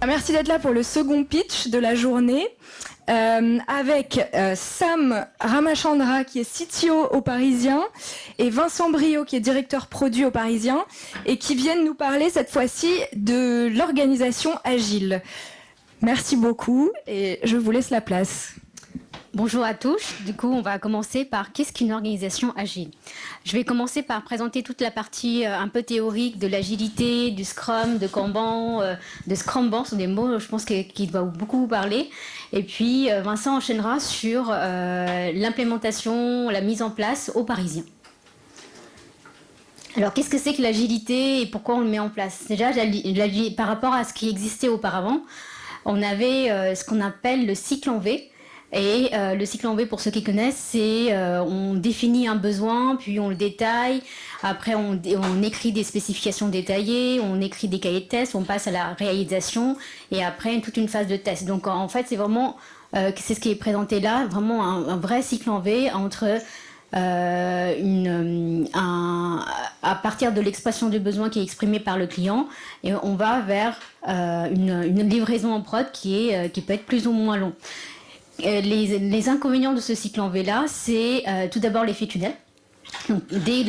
Merci d'être là pour le second pitch de la journée avec Sam Ramachandra qui est CTO au Parisien et Vincent Brio qui est directeur produit au Parisien et qui viennent nous parler cette fois-ci de l'organisation agile. Merci beaucoup et je vous laisse la place. Bonjour à tous. Du coup, on va commencer par qu'est-ce qu'une organisation agile. Je vais commencer par présenter toute la partie un peu théorique de l'agilité, du Scrum, de Kanban, de Scrumban. Ce sont des mots, je pense, qui doivent beaucoup vous parler. Et puis, Vincent enchaînera sur l'implémentation, la mise en place aux Parisiens. Alors, qu'est-ce que c'est que l'agilité et pourquoi on le met en place? Déjà, par rapport à ce qui existait auparavant, on avait ce qu'on appelle le cycle en V. Et le cycle en V, pour ceux qui connaissent, c'est on définit un besoin, puis on le détaille. Après, on écrit des spécifications détaillées, on écrit des cahiers de tests, on passe à la réalisation et après toute une phase de test. Donc en fait, c'est vraiment c'est ce qui est présenté là, vraiment un vrai cycle en V entre à partir de l'expression du besoin qui est exprimé par le client, et on va vers une livraison en prod qui peut être plus ou moins long. Les inconvénients de ce cycle en V là, c'est tout d'abord l'effet tunnel. Donc, dès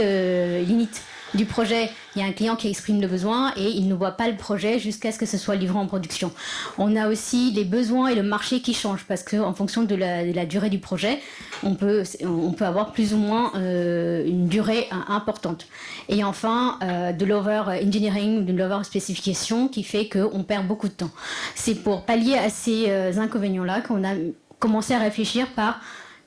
l'init du projet, il y a un client qui exprime le besoin et il ne voit pas le projet jusqu'à ce que ce soit livré en production. On a aussi les besoins et le marché qui changent parce qu'en fonction de la durée du projet, on peut avoir plus ou moins une durée importante. Et enfin, de l'over-engineering, de l'over-spécification qui fait qu'on perd beaucoup de temps. C'est pour pallier à ces inconvénients-là qu'on a commencer à réfléchir par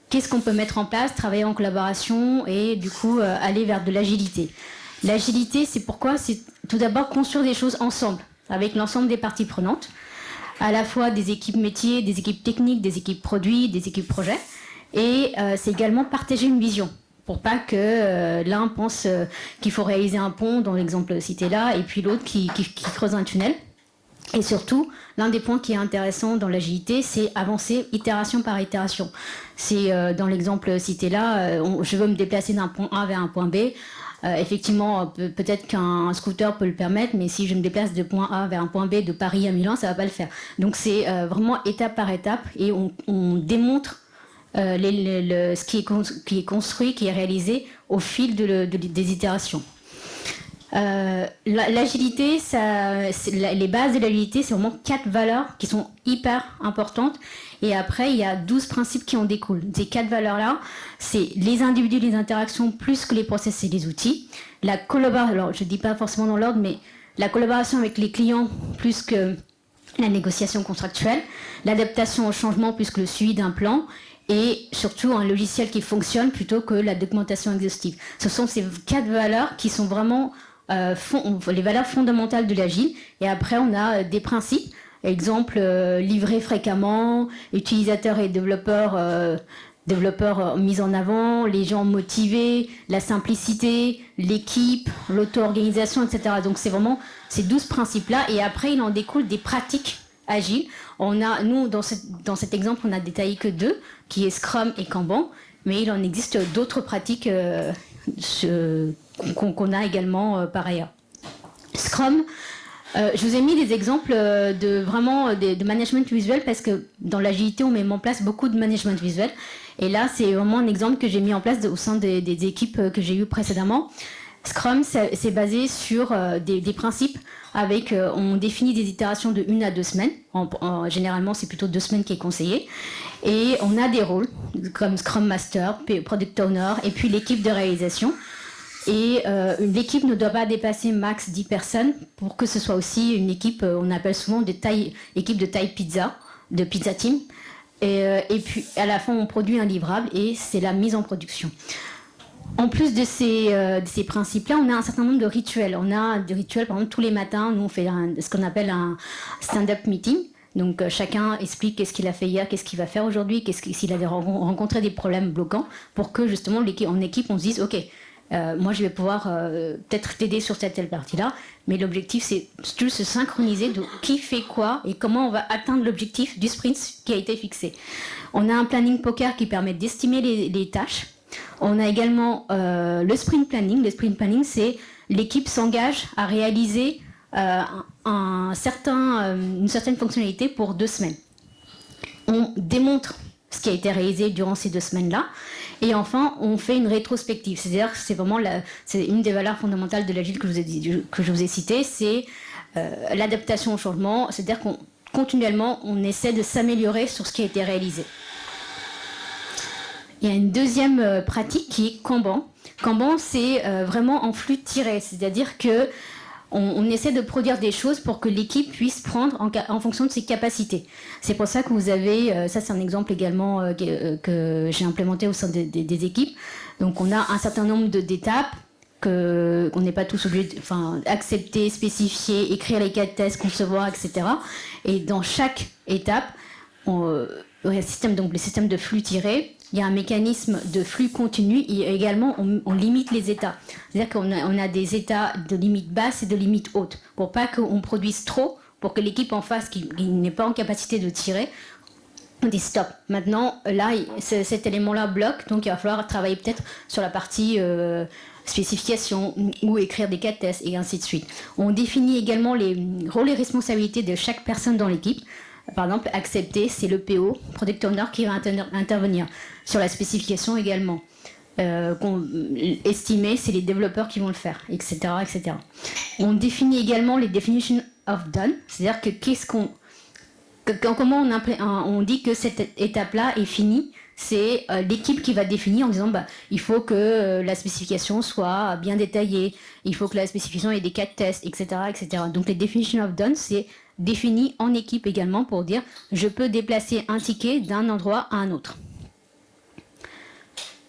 qu'est-ce qu'on peut mettre en place, travailler en collaboration et du coup aller vers de l'agilité. L'agilité, c'est pourquoi? C'est tout d'abord construire des choses ensemble, avec l'ensemble des parties prenantes, à la fois des équipes métiers, des équipes techniques, des équipes produits, des équipes projets, et c'est également partager une vision, pour pas que l'un pense qu'il faut réaliser un pont, dans l'exemple cité là, et puis l'autre qui creuse un tunnel. Et surtout, l'un des points qui est intéressant dans l'agilité, c'est avancer itération par itération. C'est dans l'exemple cité là, je veux me déplacer d'un point A vers un point B. Effectivement, peut-être qu'un scooter peut le permettre, mais si je me déplace de point A vers un point B de Paris à Milan, ça ne va pas le faire. Donc c'est vraiment étape par étape et on démontre ce qui est construit, qui est réalisé au fil des itérations. L'agilité, les bases de l'agilité, c'est vraiment 4 valeurs qui sont hyper importantes. Et après, il y a 12 principes qui en découlent. Ces 4 valeurs-là, c'est les individus, les interactions, plus que les process et les outils. La collaboration, alors je ne dis pas forcément dans l'ordre, mais la collaboration avec les clients, plus que la négociation contractuelle. L'adaptation au changement, plus que le suivi d'un plan. Et surtout un logiciel qui fonctionne plutôt que la documentation exhaustive. Ce sont ces 4 valeurs qui sont vraiment les valeurs fondamentales de l'agile. Et après, on a des principes. Exemple, livrer fréquemment, utilisateurs et développeurs mis en avant, les gens motivés, la simplicité, l'équipe, l'auto-organisation, etc. Donc, c'est vraiment ces 12 principes-là. Et après, il en découle des pratiques agiles. Nous, dans cet exemple, on n'a détaillé que 2, qui est Scrum et Kanban. Mais il en existe d'autres pratiques qu'on a également par ailleurs. Scrum, je vous ai mis des exemples de management visuel parce que dans l'agilité, on met en place beaucoup de management visuel. Et là, c'est vraiment un exemple que j'ai mis en place au sein des équipes que j'ai eues précédemment. Scrum, c'est basé sur des principes avec, on définit des itérations de 1 à 2 semaines. Généralement, c'est plutôt 2 semaines qui est conseillé. Et on a des rôles comme Scrum Master, Product Owner et puis l'équipe de réalisation. Et l'équipe ne doit pas dépasser max 10 personnes pour que ce soit aussi une équipe, on appelle souvent équipe de taille pizza, de pizza team. Et puis à la fin, on produit un livrable et c'est la mise en production. En plus de ces principes-là, on a un certain nombre de rituels. On a des rituels, par exemple, tous les matins, nous on fait ce qu'on appelle un stand-up meeting. Donc chacun explique qu'est-ce qu'il a fait hier, qu'est-ce qu'il va faire aujourd'hui, s'il avait rencontré des problèmes bloquants, pour que justement en équipe on se dise ok, moi je vais pouvoir peut-être t'aider sur telle partie-là, mais l'objectif c'est de se synchroniser de qui fait quoi et comment on va atteindre l'objectif du sprint qui a été fixé. On a un planning poker qui permet d'estimer les tâches. On a également le sprint planning. Le sprint planning, c'est l'équipe s'engage à réaliser une certaine fonctionnalité pour 2 semaines. On démontre ce qui a été réalisé durant ces 2 semaines-là. Et enfin, on fait une rétrospective. C'est-à-dire que c'est une des valeurs fondamentales de l'agile que je vous ai citée, c'est l'adaptation au changement. C'est-à-dire qu'on continuellement, on essaie de s'améliorer sur ce qui a été réalisé. Il y a une deuxième pratique qui est Kanban. Kanban, c'est vraiment en flux tiré, c'est-à-dire que on essaie de produire des choses pour que l'équipe puisse prendre en fonction de ses capacités. C'est pour ça que vous avez, ça c'est un exemple également que j'ai implémenté au sein des équipes. Donc on a un certain nombre d'étapes qu'on n'est pas tous obligés accepter, spécifier, écrire les cas de tests, concevoir, etc. Et dans chaque étape, le système de flux tiré, il y a un mécanisme de flux continu et également on limite les états. C'est-à-dire qu'on a des états de limite basse et de limite haute pour pas qu'on produise trop, pour que l'équipe en face qui n'est pas en capacité de tirer, on dit stop. Maintenant, là, cet élément-là bloque, donc il va falloir travailler peut-être sur la partie spécification ou écrire des cas de tests et ainsi de suite. On définit également les rôles et responsabilités de chaque personne dans l'équipe. Par exemple, accepter, c'est le PO, Product Owner, qui va intervenir. Sur la spécification également. Estimer, c'est les développeurs qui vont le faire, etc., etc. On définit également les definitions of done, c'est-à-dire que comment on dit que cette étape-là est finie. C'est l'équipe qui va définir en disant il faut que la spécification soit bien détaillée, il faut que la spécification ait des cas de test, etc., etc. Donc les definitions of done, c'est défini en équipe également pour dire je peux déplacer un ticket d'un endroit à un autre.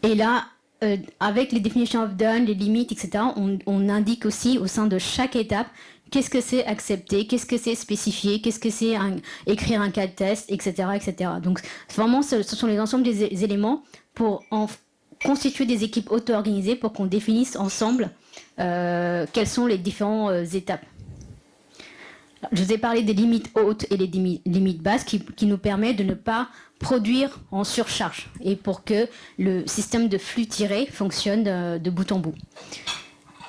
Et là, avec les definitions of done, les limites, etc., on indique aussi au sein de chaque étape qu'est-ce que c'est accepter, qu'est-ce que c'est spécifier, qu'est-ce que c'est écrire un cas de test, etc., etc. Donc vraiment, ce sont les ensembles des éléments pour constituer des équipes auto-organisées pour qu'on définisse ensemble quelles sont les différentes étapes. Je vous ai parlé des limites hautes et des limites basses qui nous permettent de ne pas produire en surcharge et pour que le système de flux tiré fonctionne de bout en bout.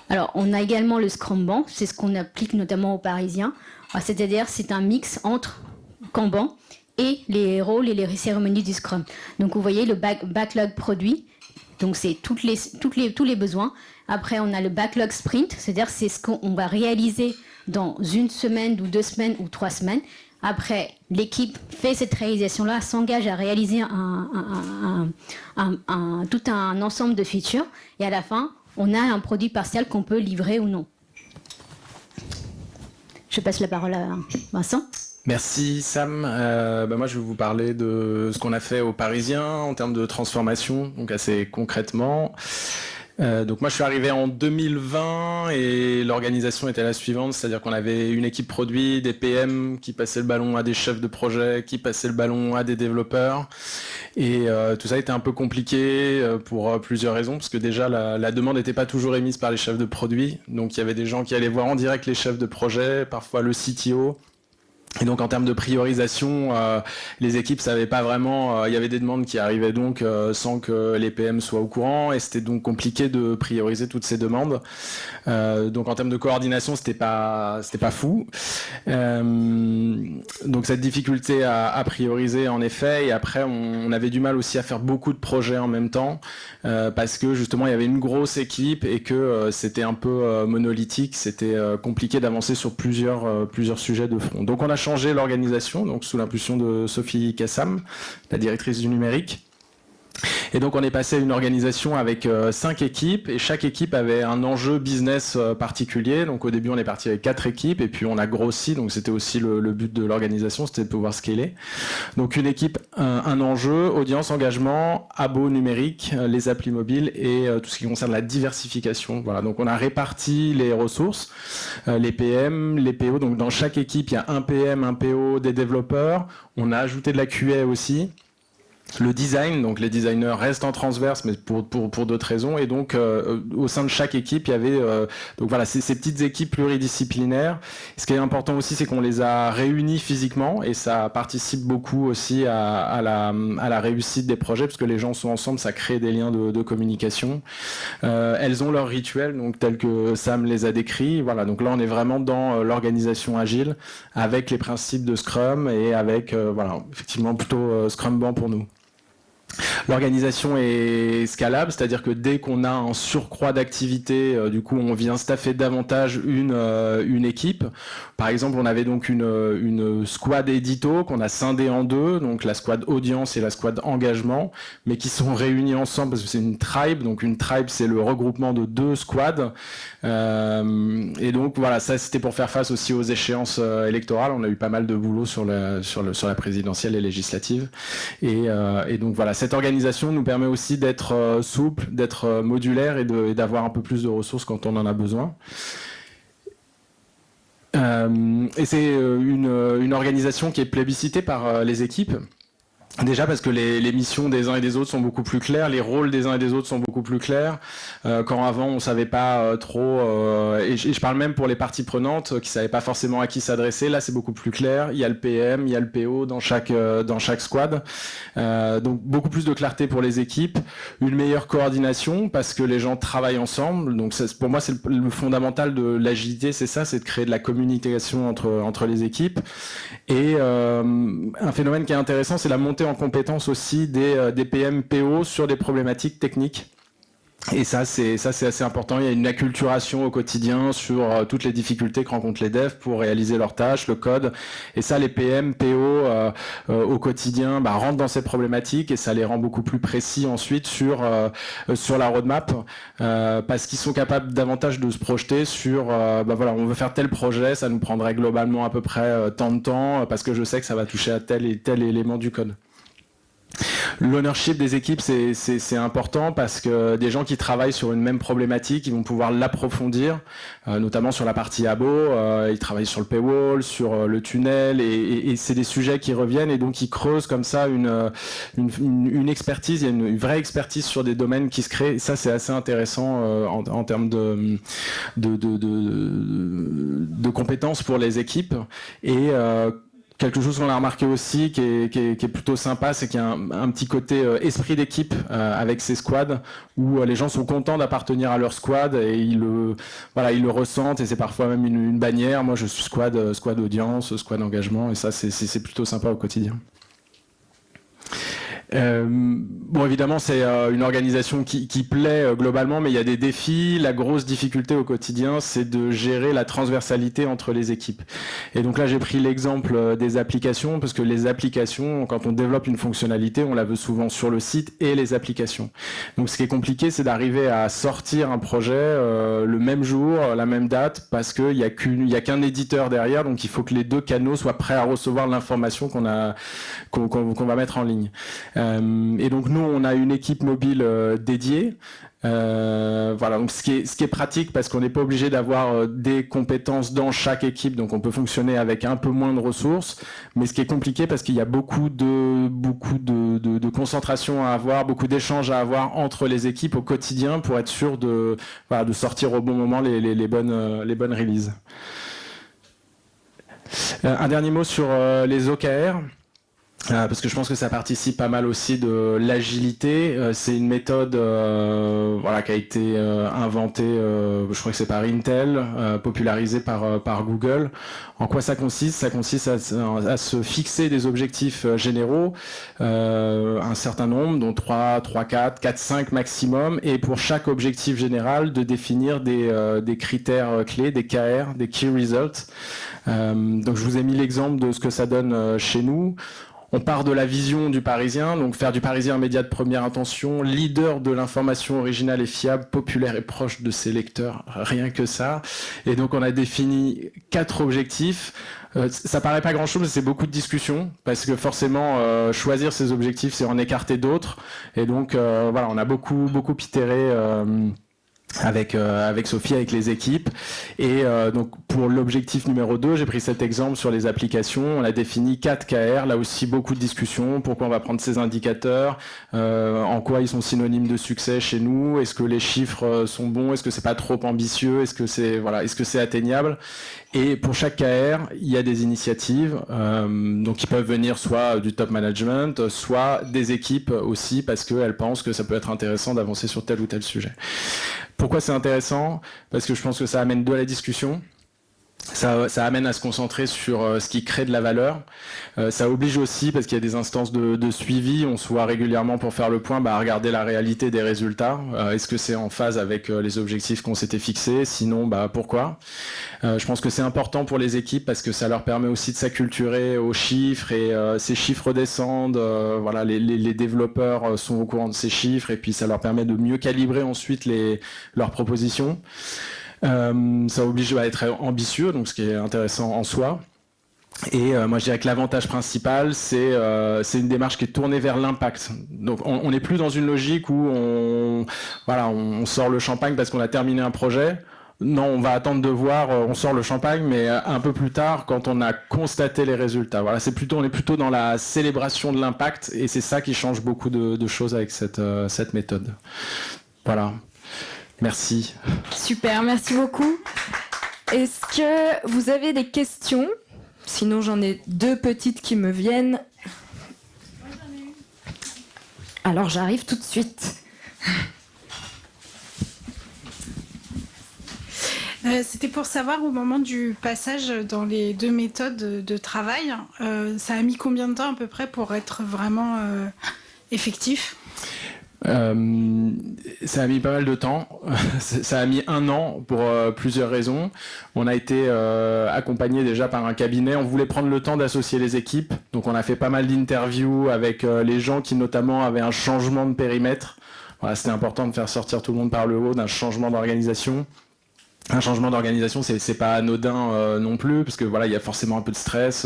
Alors, on a également le Scrumban, c'est ce qu'on applique notamment aux Parisiens. C'est-à-dire, c'est un mix entre Kanban et les rôles et les cérémonies du Scrum. Donc, vous voyez le backlog produit. Donc, c'est tous les besoins. Après, on a le backlog sprint, c'est-à-dire c'est ce qu'on va réaliser dans 1 semaine ou 2 semaines ou 3 semaines. Après, l'équipe fait cette réalisation-là, s'engage à réaliser tout un ensemble de features. Et à la fin, on a un produit partiel qu'on peut livrer ou non. Je passe la parole à Vincent. Merci Sam. Moi je vais vous parler de ce qu'on a fait aux Parisiens en termes de transformation, donc assez concrètement. Donc moi je suis arrivé en 2020 et l'organisation était la suivante, c'est-à-dire qu'on avait une équipe produit, des PM qui passaient le ballon à des chefs de projet, qui passaient le ballon à des développeurs et tout ça était un peu compliqué pour plusieurs raisons, parce que déjà la demande n'était pas toujours émise par les chefs de produit, donc il y avait des gens qui allaient voir en direct les chefs de projet, parfois le CTO. Et donc en termes de priorisation, les équipes savaient pas vraiment, il y avait des demandes qui arrivaient donc sans que les PM soient au courant et c'était donc compliqué de prioriser toutes ces demandes. Donc en termes de coordination, c'était pas fou. Donc cette difficulté à prioriser en effet, et après on avait du mal aussi à faire beaucoup de projets en même temps parce que justement il y avait une grosse équipe et que c'était un peu monolithique, c'était compliqué d'avancer sur plusieurs sujets de front. Donc on a changé l'organisation, donc sous l'impulsion de Sophie Kassam, la directrice du numérique. Et donc on est passé à une organisation avec 5 équipes et chaque équipe avait un enjeu business particulier. Donc au début on est parti avec 4 équipes et puis on a grossi, donc c'était aussi le but de l'organisation, c'était de pouvoir scaler. Donc une équipe, un enjeu, audience, engagement, abo numérique, les applis mobiles et tout ce qui concerne la diversification. Voilà, donc on a réparti les ressources, les PM, les PO. Donc dans chaque équipe il y a un PM, un PO, des développeurs. On a ajouté de la QA aussi. Le design, donc les designers restent en transverse, mais pour d'autres raisons. Et donc, au sein de chaque équipe, il y avait donc voilà ces petites équipes pluridisciplinaires. Ce qui est important aussi, c'est qu'on les a réunis physiquement, et ça participe beaucoup aussi à la réussite des projets, parce que les gens sont ensemble, ça crée des liens de communication. Elles ont leurs rituels, donc tels que Sam les a décrits. Voilà, donc là, on est vraiment dans l'organisation agile, avec les principes de Scrum et avec voilà, effectivement plutôt Scrumban pour nous. L'organisation est scalable, c'est-à-dire que dès qu'on a un surcroît d'activité, du coup, on vient staffer davantage une équipe. Par exemple, on avait donc une squad édito qu'on a scindée en deux, donc la squad audience et la squad engagement, mais qui sont réunis ensemble parce que c'est une tribe. Donc une tribe, c'est le regroupement de deux squads. Et donc voilà, ça c'était pour faire face aussi aux échéances électorales. On a eu pas mal de boulot sur la présidentielle et législative. Et donc voilà, cette organisation nous permet aussi d'être souple, d'être modulaire et d'avoir un peu plus de ressources quand on en a besoin. Et c'est une organisation qui est plébiscitée par les équipes. Déjà parce que les missions des uns et des autres sont beaucoup plus claires, les rôles des uns et des autres sont beaucoup plus clairs. Quand avant on savait pas trop, et je parle même pour les parties prenantes qui savaient pas forcément à qui s'adresser. Là c'est beaucoup plus clair. Il y a le PM, il y a le PO dans chaque squad. Donc beaucoup plus de clarté pour les équipes, une meilleure coordination parce que les gens travaillent ensemble. Donc pour moi c'est le fondamental de l'agilité, c'est ça, c'est de créer de la communication entre les équipes. Et un phénomène qui est intéressant, c'est la montée en compétence aussi des PM PO sur des problématiques techniques. Et ça c'est assez important. Il y a une acculturation au quotidien sur toutes les difficultés que rencontrent les devs pour réaliser leurs tâches, le code. Et ça, les PM, PO au quotidien rentrent dans ces problématiques et ça les rend beaucoup plus précis ensuite sur la roadmap parce qu'ils sont capables davantage de se projeter sur voilà, on veut faire tel projet, ça nous prendrait globalement à peu près tant de temps parce que je sais que ça va toucher à tel et tel élément du code. L'ownership des équipes, c'est important parce que des gens qui travaillent sur une même problématique, ils vont pouvoir l'approfondir, notamment sur la partie abo, ils travaillent sur le paywall, sur le tunnel, et c'est des sujets qui reviennent, et donc ils creusent comme ça une expertise, il y a une vraie expertise sur des domaines qui se créent, et ça c'est assez intéressant en termes de compétences pour les équipes, et quelque chose qu'on a remarqué aussi qui est plutôt sympa, c'est qu'il y a un petit côté esprit d'équipe avec ces squads où les gens sont contents d'appartenir à leur squad et ils le ressentent, et c'est parfois même une bannière. Moi je suis squad audience, squad engagement, et ça c'est plutôt sympa au quotidien. Bon, évidemment, c'est une organisation qui plaît globalement, mais il y a des défis. La grosse difficulté au quotidien, c'est de gérer la transversalité entre les équipes. Et donc là, j'ai pris l'exemple des applications, parce que les applications, quand on développe une fonctionnalité, on la veut souvent sur le site et les applications. Donc ce qui est compliqué, c'est d'arriver à sortir un projet le même jour, la même date, parce qu'il y a qu'un éditeur derrière, donc il faut que les deux canaux soient prêts à recevoir l'information qu'on va mettre en ligne. Et donc nous on a une équipe mobile dédiée. Voilà, donc ce qui est pratique parce qu'on n'est pas obligé d'avoir des compétences dans chaque équipe, donc on peut fonctionner avec un peu moins de ressources, mais ce qui est compliqué parce qu'il y a beaucoup de concentration à avoir, beaucoup d'échanges à avoir entre les équipes au quotidien pour être sûr de sortir au bon moment les bonnes releases. Un dernier mot sur les OKR. Parce que je pense que ça participe pas mal aussi de l'agilité. C'est une méthode qui a été inventée, je crois que c'est par Intel, popularisée par Google. En quoi ça consiste ? Ça consiste à se fixer des objectifs généraux, un certain nombre, dont 3, 4, 5 maximum, et pour chaque objectif général, de définir des critères clés, des KR, des Key Results. Donc je vous ai mis l'exemple de ce que ça donne chez nous. On part de la vision du Parisien, donc faire du Parisien un média de première intention, leader de l'information originale et fiable, populaire et proche de ses lecteurs, rien que ça. Et donc on a défini 4 objectifs. Ça paraît pas grand-chose, mais c'est beaucoup de discussions, parce que forcément, choisir ces objectifs, c'est en écarter d'autres. Et donc voilà, on a beaucoup itéré avec Sophie, avec les équipes. Et donc pour l'objectif numéro 2, j'ai pris cet exemple sur les applications. On a défini 4 KR, là aussi beaucoup de discussions. Pourquoi on va prendre ces indicateurs, en quoi ils sont synonymes de succès chez nous, est-ce que les chiffres sont bons, est-ce que c'est pas trop ambitieux, est-ce que c'est atteignable. Et pour chaque KR, il y a des initiatives, donc qui peuvent venir soit du top management, soit des équipes aussi, parce qu'elles pensent que ça peut être intéressant d'avancer sur tel ou tel sujet. Pourquoi c'est intéressant ? Parce que je pense que ça amène de la discussion. Ça amène à se concentrer sur ce qui crée de la valeur. Ça oblige aussi, parce qu'il y a des instances de suivi, on se voit régulièrement pour faire le point, à regarder la réalité des résultats. Est-ce que c'est en phase avec les objectifs qu'on s'était fixés ? Sinon, pourquoi ? Je pense que c'est important pour les équipes parce que ça leur permet aussi de s'acculturer aux chiffres et ces chiffres descendent. Les développeurs sont au courant de ces chiffres et puis ça leur permet de mieux calibrer ensuite leurs propositions. Ça oblige à être ambitieux, donc ce qui est intéressant en soi. Et moi je dirais que l'avantage principal c'est une démarche qui est tournée vers l'impact. Donc on n'est plus dans une logique où on sort le champagne parce qu'on a terminé un projet. Non, on va attendre de voir, on sort le champagne, mais un peu plus tard, quand on a constaté les résultats. Voilà, on est plutôt dans la célébration de l'impact, et c'est ça qui change beaucoup de choses avec cette méthode. Voilà. Merci. Super, merci beaucoup. Est-ce que vous avez des questions ? Sinon, j'en ai 2 petites qui me viennent. Alors, j'arrive tout de suite. C'était pour savoir au moment du passage dans les 2 méthodes de travail, ça a mis combien de temps à peu près pour être vraiment effectif ? Ça a mis pas mal de temps. Ça a mis 1 an pour plusieurs raisons. On a été accompagné déjà par un cabinet. On voulait prendre le temps d'associer les équipes. Donc on a fait pas mal d'interviews avec les gens qui notamment avaient un changement de périmètre. Voilà, c'était important de faire sortir tout le monde par le haut d'un changement d'organisation. Un changement d'organisation, c'est pas anodin non plus, parce que il y a forcément un peu de stress.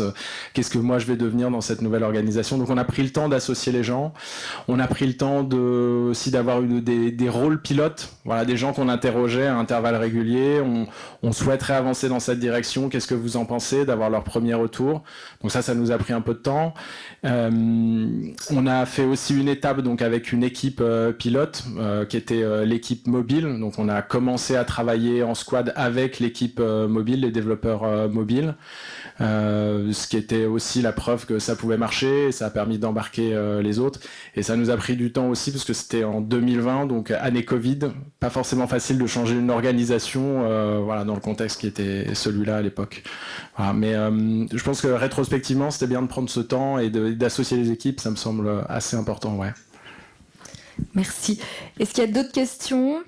Qu'est-ce que moi je vais devenir dans cette nouvelle organisation ? Donc on a pris le temps d'associer les gens. On a pris le temps aussi d'avoir des rôles pilotes, des gens qu'on interrogeait à intervalles réguliers. On souhaiterait avancer dans cette direction. Qu'est-ce que vous en pensez ? D'avoir leur premier retour. Donc ça nous a pris un peu de temps. On a fait aussi une étape donc avec une équipe pilote qui était l'équipe mobile. Donc on a commencé à travailler en squad avec l'équipe mobile, les développeurs mobiles, ce qui était aussi la preuve que ça pouvait marcher, et ça a permis d'embarquer les autres. Et ça nous a pris du temps aussi parce que c'était en 2020, donc année Covid, pas forcément facile de changer une organisation dans le contexte qui était celui-là à l'époque. Voilà, mais je pense que rétrospectivement, c'était bien de prendre ce temps et d'associer les équipes, ça me semble assez important. Ouais. Merci. Est-ce qu'il y a d'autres questions ?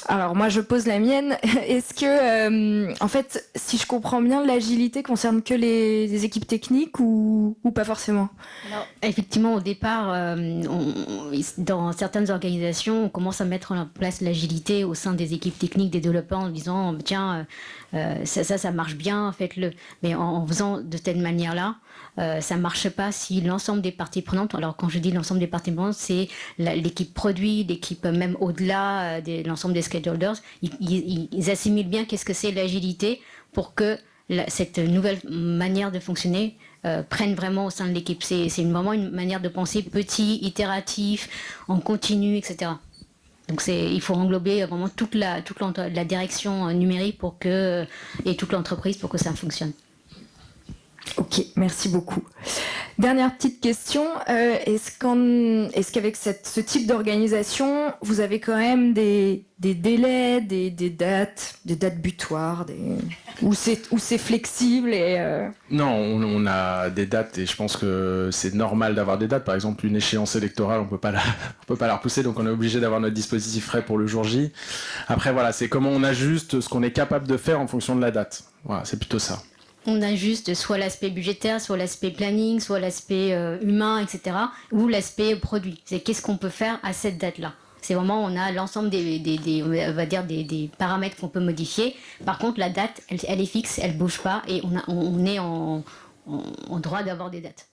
Alors moi je pose la mienne. Est-ce que, en fait, si je comprends bien, l'agilité concerne que les équipes techniques ou pas forcément ? Alors, effectivement, au départ, dans certaines organisations, on commence à mettre en place l'agilité au sein des équipes techniques, des développeurs, en disant tiens, ça marche bien, faites-le. Mais en faisant de cette manière-là, ça ne marche pas si l'ensemble des parties prenantes, alors quand je dis l'ensemble des parties prenantes, c'est l'équipe produit, l'équipe même au-delà de l'ensemble des stakeholders, ils assimilent bien qu'est-ce que c'est l'agilité pour que cette nouvelle manière de fonctionner prenne vraiment au sein de l'équipe. C'est vraiment une manière de penser petit, itératif, en continu, etc. Donc il faut englober vraiment toute la direction numérique et toute l'entreprise pour que ça fonctionne. Ok, merci beaucoup. Dernière petite question, est-ce qu'avec ce type d'organisation, vous avez quand même des délais, des dates butoirs, où c'est flexible et Non, on a des dates et je pense que c'est normal d'avoir des dates. Par exemple, une échéance électorale, on peut pas la repousser, donc on est obligé d'avoir notre dispositif frais pour le jour J. Après, c'est comment on ajuste ce qu'on est capable de faire en fonction de la date. Voilà, c'est plutôt ça. On ajuste soit l'aspect budgétaire, soit l'aspect planning, soit l'aspect humain, etc. ou l'aspect produit. C'est qu'est-ce qu'on peut faire à cette date-là. C'est vraiment, on a l'ensemble on va dire des paramètres qu'on peut modifier. Par contre, la date, elle est fixe, elle bouge pas et on est en droit d'avoir des dates.